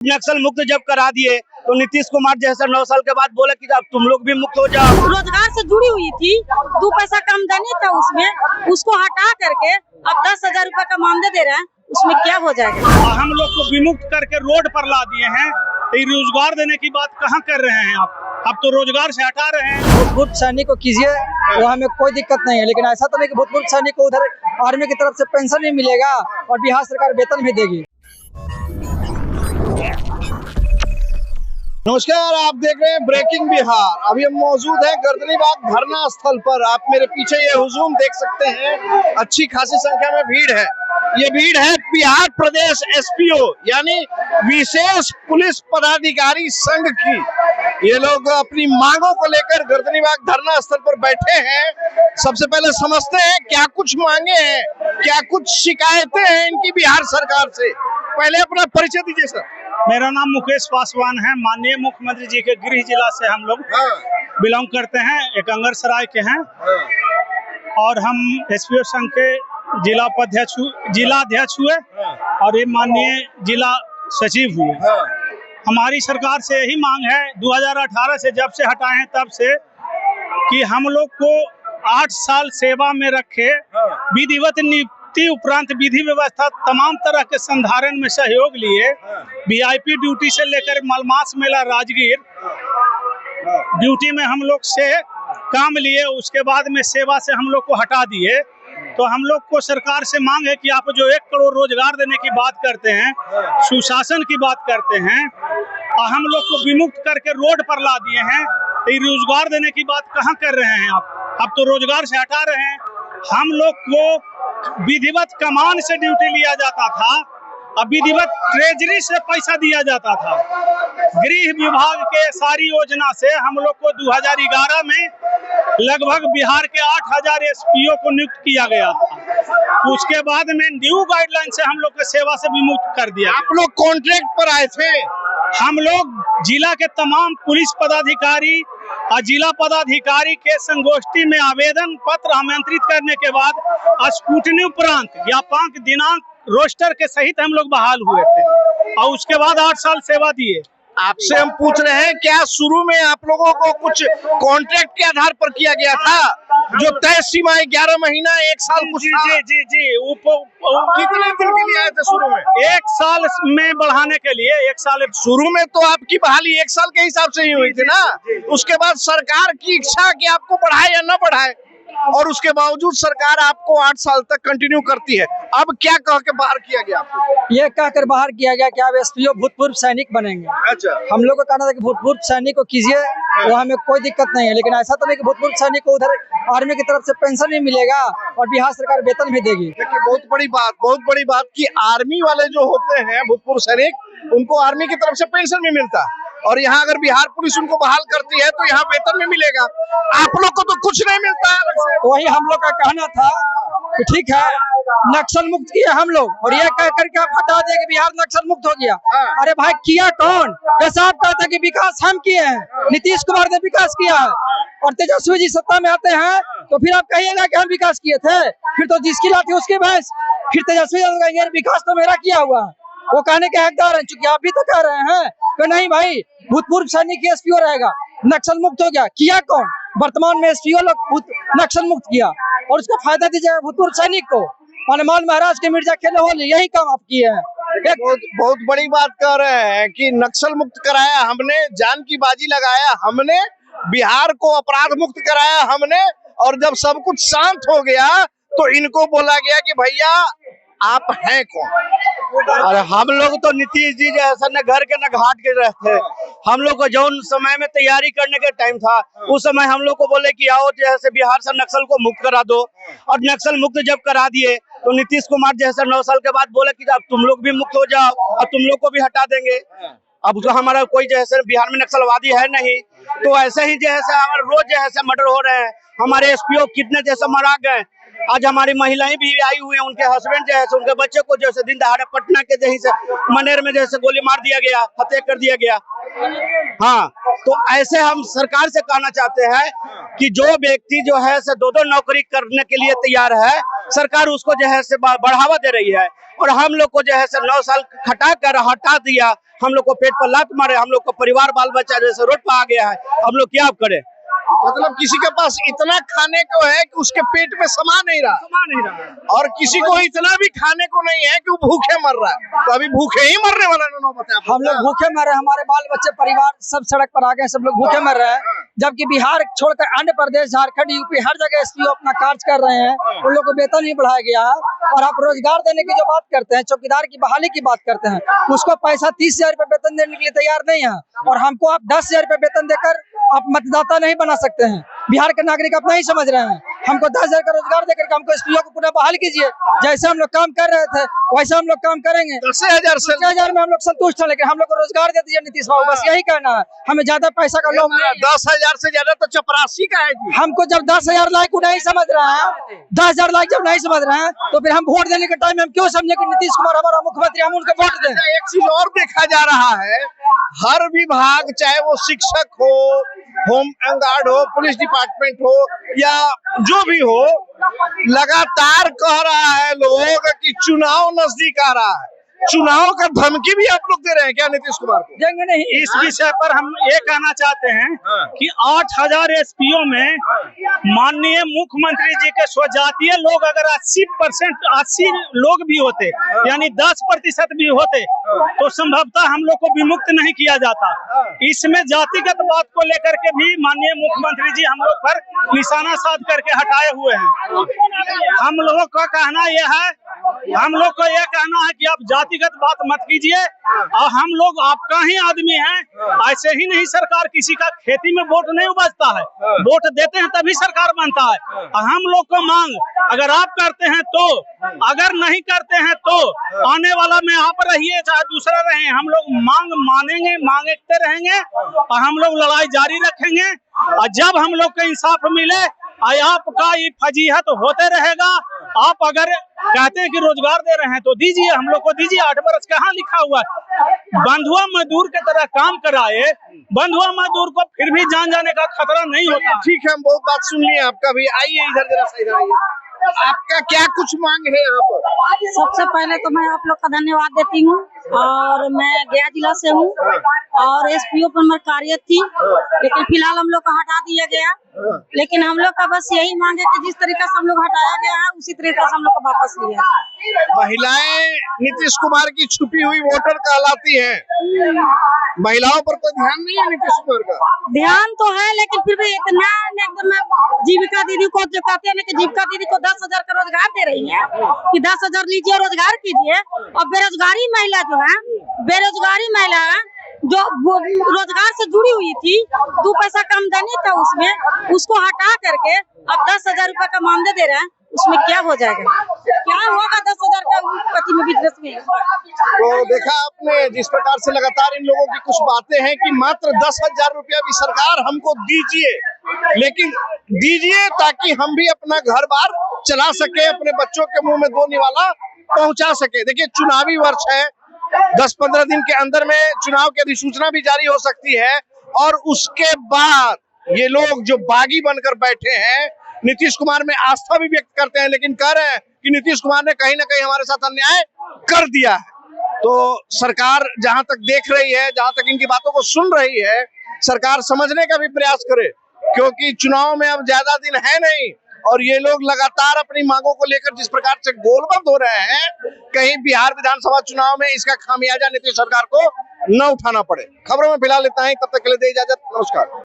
नक्सल मुक्त जब करा दिए तो नीतीश कुमार जैसा 9 साल के बाद बोले कि अब तुम लोग भी मुक्त हो जाओ। रोजगार से जुड़ी हुई थी, 2 पैसा कम देनी था उसमें, उसको हटा करके अब 10,000 रूपए का मानदेय दे रहे हैं, उसमें क्या हो जाएगा। हम लोग को विमुक्त करके रोड पर ला दिए हैं, तो रोजगार देने की बात कहाँ कर रहे हैं आप? अब तो रोजगार से हटा रहे हैं। भूतपूर्व सैनिक को कीजिए, वो हमें कोई दिक्कत नहीं है, लेकिन ऐसा तो नहीं कि भूतपूर्व सैनिक को उधर आर्मी की तरफ से पेंशन भी मिलेगा और बिहार सरकार वेतन भी देगी। नमस्कार, आप देख रहे हैं ब्रेकिंग बिहार। अभी हम मौजूद हैं गर्दनीबाग धरना स्थल पर। आप मेरे पीछे ये हुजूम देख सकते हैं, अच्छी खासी संख्या में भीड़ है। ये भीड़ है बिहार प्रदेश एसपीओ यानी विशेष पुलिस पदाधिकारी संघ की। ये लोग अपनी मांगों को लेकर गर्दनीबाग धरना स्थल पर बैठे हैं। सबसे पहले समझते हैं क्या कुछ मांगे हैं, क्या कुछ शिकायतें हैं इनकी बिहार सरकार से। पहले अपना परिचय दीजिए सर। मेरा नाम मुकेश पासवान है। माननीय मुख्यमंत्री जी के गृह जिला से हम लोग बिलोंग करते हैं, एक अंगरसराय के हैं और हम एसपीओ संघ के जिलाध्यक्ष हुए और ये माननीय जिला सचिव हुए। हमारी सरकार से यही मांग है 2018 से जब से हटाए हैं तब से कि हम लोग को 8 साल सेवा में रखे, विधिवत नियुक्ति उपरांत विधि व्यवस्था तमाम तरह के संधारण में सहयोग लिए, वीआईपी ड्यूटी से लेकर मलमास मेला राजगीर ड्यूटी में हम लोग से काम लिए, उसके बाद में सेवा से हम लोग को हटा दिए। तो हम लोग को सरकार से मांग है कि आप जो 1 करोड़ रोजगार देने की बात करते हैं, सुशासन की बात करते हैं और हम लोग को विमुक्त करके रोड पर ला दिए हैं, तो रोजगार देने की बात कहाँ कर रहे हैं आप? अब तो रोजगार से हटा रहे हैं। हम लोग को विधिवत कमान से ड्यूटी लिया जाता था, अब विधिवत ट्रेजरी से पैसा दिया जाता था। गृह विभाग के सारी योजना से हम लोग को 2011 में लगभग बिहार के 8,000 एसपीओ को नियुक्त किया गया था। उसके बाद में न्यू गाइडलाइन से हम लोग को सेवा से विमुक्त कर दिया। आप लोग कॉन्ट्रैक्ट पर आए थे? हम लोग जिला के तमाम पुलिस पदाधिकारी और जिला पदाधिकारी के संगोष्ठी में आवेदन पत्र आमंत्रित करने के बाद स्कूटनी उपरांत ज्ञापक दिनांक रोस्टर के सहित हम लोग बहाल हुए थे और उसके बाद 8 साल सेवा दिए। आपसे हम पूछ रहे हैं क्या शुरू में आप लोगों को कुछ कॉन्ट्रैक्ट के आधार पर किया गया था, जो तय सीमाएं 11 महीना 1 साल कुछ था? जी कितने दिन के लिए आए थे शुरू में? 1 साल में बढ़ाने के लिए 1 साल। शुरू में तो आपकी बहाली 1 साल के हिसाब से ही हुई थी ना। उसके बाद सरकार की इच्छा कि आपको बढ़ाए या न बढ़ाए, और उसके बावजूद सरकार आपको 8 साल तक कंटिन्यू करती है। अब क्या कह के बाहर किया गया आपको? ये कहकर बाहर किया गया कि आप एसपीओ भूतपूर्व सैनिक बनेंगे। अच्छा, हम लोग का कहना था कि भूतपूर्व सैनिक को कीजिए, वो हमें कोई दिक्कत नहीं है, लेकिन ऐसा तो नहीं कि भूतपूर्व सैनिक को उधर आर्मी की तरफ से पेंशन भी मिलेगा और बिहार सरकार वेतन भी देगी। देखिए बहुत बड़ी बात कि आर्मी वाले जो होते हैं भूतपूर्व सैनिक, उनको आर्मी की तरफ से पेंशन भी मिलता है, और यहाँ अगर बिहार पुलिस उनको बहाल करती है तो यहाँ वेतन भी मिलेगा। आप लोग को तो कुछ नहीं मिलता है। वही हम लोग का कहना था कि ठीक है, नक्सल मुक्त किए हम लोग, और ये कह करके आप हटा दिए कि बिहार नक्सल मुक्त हो गया। अरे भाई किया कौन? ऐसा आप कहते हैं कि विकास हम किए हैं, नीतीश कुमार ने विकास किया है, और तेजस्वी जी सत्ता में आते हैं तो फिर आप कहिएगा कि हम विकास किए थे, फिर तो जिसकी लाठी उसकी भैंस। फिर तेजस्वी कहेंगे विकास तो मेरा किया हुआ है, वो कहने के हकदार हैं, चूंकि आप भी तो कह रहे हैं कि नहीं भाई भूतपूर्व सैनिक एसपीओ रहेगा, नक्सल मुक्त हो गया। किया कौन? वर्तमान में एसपीओ लोग नक्सल मुक्त किया, और उसका फायदा दीजिएगा भूतपूर्व सैनिक को। हनुमान महाराज के मिर्जा खेले होली, यही काम आप किए हैं। बहुत बड़ी बात कह रहे हैं कि नक्सल मुक्त कराया हमने, जान की बाजी लगाया हमने, बिहार को अपराध मुक्त कराया हमने, और जब सब कुछ शांत हो गया तो इनको बोला गया कि भैया आप हैं कौन? अरे हम लोग तो नीतीश जी जैसा न घर के न घाट के रहते। हम लोग को जौन समय में तैयारी करने के टाइम था, उस समय हम लोग को बोले कि आओ जैसे बिहार से नक्सल को मुक्त करा दो, और नक्सल मुक्त जब करा दिए तो नीतीश कुमार जैसे 9 साल के बाद बोले कि अब तुम लोग भी मुक्त हो जाओ और तुम लोग को भी हटा देंगे। अब तो हमारा कोई जैसे बिहार में नक्सलवादी है नहीं, तो ऐसे ही जैसे हमारे रोज जैसे मर्डर हो रहे हैं, हमारे एसपीओ कितने जैसे मरा गए। आज हमारी महिलाएं भी आई हुई हैं, उनके हस्बैंड जैसे उनके बच्चे को जैसे दिन दहाड़े पटना के जहीं से मनेर में जैसे गोली मार दिया गया, हत्या कर दिया गया। हाँ, तो ऐसे हम सरकार से कहना चाहते हैं कि जो व्यक्ति जो है से दो नौकरी करने के लिए तैयार है, सरकार उसको जो है से बढ़ावा दे रही है। और हम लोग को जो है से 9 साल खटा कर हटा दिया, हम लोग को पेट पर लात मारे, हम लोग को परिवार बाल बच्चा जैसे रोड पर आ गया है, हम लोग क्या करें। मतलब किसी के पास इतना खाने को है कि उसके पेट में समा नहीं रहा, और किसी को इतना भी खाने को नहीं है कि वो भूखे मर रहा है। तो अभी भूखे ही मरने वाला नौबत है। हम लोग भूखे मर रहे हैं, हमारे बाल बच्चे परिवार सब सड़क पर आ गए, सब लोग भूखे मर रहे हैं। जबकि बिहार छोड़कर अन्य प्रदेश, झारखंड, यूपी, हर जगह एसपीओ अपना कार्य कर रहे हैं, उन लोग को वेतन नहीं बढ़ाया गया है। और आप रोजगार देने की जो बात करते हैं, चौकीदार की बहाली की बात करते हैं, उसको पैसा 30,000 रुपए वेतन देने के लिए तैयार नहीं है। और हमको आप 10,000 रुपए वेतन देकर आप मतदाता नहीं बना सकते हैं। बिहार के नागरिक अपना ही समझ रहे हैं। हमको 10,000 का रोजगार देकर के हमको एसपीओ को पुनः बहाल कीजिए। जैसे हम लोग काम कर रहे थे वैसे हम लोग काम करेंगे। 10,000 में हम लोग संतुष्ट हैं, लेकिन हम लोग को रोजगार दे दीजिए नीतीश बाबू, बस यही कहना है। हमें ज्यादा पैसा का लोभ नहीं। 10,000 से ज्यादा तो चपरासी का है जी। हमको जब 10,000 लायक नहीं समझ रहा है, 10,000 लायक जब नहीं समझ रहे हैं, तो फिर हम वोट देने के टाइम में हम क्यों समझे कि नीतीश कुमार हमारा मुख्यमंत्री, हम उनको वोट दें। एक चीज और देखा जा रहा है, हर विभाग, चाहे वो शिक्षक हो, होम गार्ड हो, पुलिस डिपार्टमेंट हो, या जो भी हो, लगातार कह रहा है लोग कि चुनाव नजदीक आ रहा है। चुनाव का धमकी भी आप लोग दे रहे हैं क्या नीतीश कुमार को? देंगे नहीं। इस विषय पर हम ये कहना चाहते हैं कि 8,000 एसपीओ में माननीय मुख्यमंत्री जी के स्वजातीय लोग अगर 80% लोग भी होते, यानी 10% भी होते, तो संभवतः हम लोग को विमुक्त नहीं किया जाता। इसमें जातिगत बात को लेकर के भी माननीय मुख्यमंत्री जी हम लोग पर निशाना साध करके हटाए हुए हैं। हम लोगों का कहना यह है, हम लोग को यह कहना है कि आप जातिगत बात मत कीजिए, और हम लोग आपका ही आदमी हैं। ऐसे ही नहीं सरकार किसी का खेती में वोट नहीं उपजता है, वोट देते हैं तभी सरकार बनता है। और हम लोग को मांग अगर आप करते हैं तो, अगर नहीं करते हैं तो आने वाला में आप रहिए चाहे दूसरा रहे, हम लोग मांग मानेंगे, मांगते रहेंगे, और हम लोग लड़ाई जारी रखेंगे। और जब हम लोग को इंसाफ मिले, आपका ये फजीहत होते रहेगा। आप अगर कहते हैं कि रोजगार दे रहे हैं तो दीजिए, हम लोग को दीजिए। 8 वर्ष कहाँ लिखा हुआ है? बंधुआ मजदूर के तरह काम कराए, बंधुआ मजदूर को फिर भी जान जाने का खतरा नहीं होता। ठीक है, हम बहुत बात सुन लिए आपका भी। आइए इधर जरा सा, इधर आइए। आपका क्या कुछ मांग है यहाँ पर? सबसे पहले तो मैं आप लोग का धन्यवाद देती हूँ, और मैं गया जिला से हूँ, और एसपीओ पर मैं कार्यरत थी, लेकिन फिलहाल हम लोग को हटा दिया गया। लेकिन हम लोग का बस यही मांग है कि जिस तरीके से हम लोग हटाया गया है, उसी तरीके से हम लोग को वापस लिया जाए। महिलाएं नीतीश कुमार की छुपी हुई वोटर कहलाती हैं। महिलाओं पर कोई ध्यान नहीं है नीतीश कुमार का? ध्यान तो है, लेकिन फिर भी इतना एकदम जीविका दीदी को जो कहते हैं कि जीविका दीदी को 10,000 का रोजगार दे रही है कि 10,000 लीजिए रोजगार कीजिए। और बेरोजगारी महिला जो है, बेरोजगारी महिला जो रोजगार से जुड़ी हुई थी, 2 पैसा कम देनी था उसमें, उसको हटा करके अब 10,000 रुपए का मानदेय दे रहे हैं। उसमें क्या हो जाएगा, क्या होगा 10,000 का पति में बिजनेस में? तो देखा आपने जिस प्रकार से लगातार इन लोगों की कुछ बातें हैं कि मात्र 10,000 रुपया भी सरकार हमको दीजिए, लेकिन दीजिए ताकि हम भी अपना घर बार चला सके, अपने बच्चों के मुंह में 2 निवाला पहुंचा सके। देखिए चुनावी वर्ष है, 10-15 दिन के अंदर में चुनाव की अधिसूचना भी जारी हो सकती है, और उसके बाद ये लोग जो बागी बनकर बैठे हैं, नीतीश कुमार में आस्था भी व्यक्त करते हैं, लेकिन कह रहे हैं कि नीतीश कुमार ने कहीं ना कहीं हमारे साथ अन्याय कर दिया है। तो सरकार जहां तक देख रही है, जहां तक इनकी बातों को सुन रही है, सरकार समझने का भी प्रयास करे, क्योंकि चुनाव में अब ज्यादा दिन है नहीं, और ये लोग लगातार अपनी मांगों को लेकर जिस प्रकार से गोलबंद हो रहे हैं, कहीं बिहार विधानसभा चुनाव में इसका खामियाजा नीतीश सरकार को न उठाना पड़े। खबरों में फिलहाल इतना ही, तब तक के लिए दे इजाजत, नमस्कार।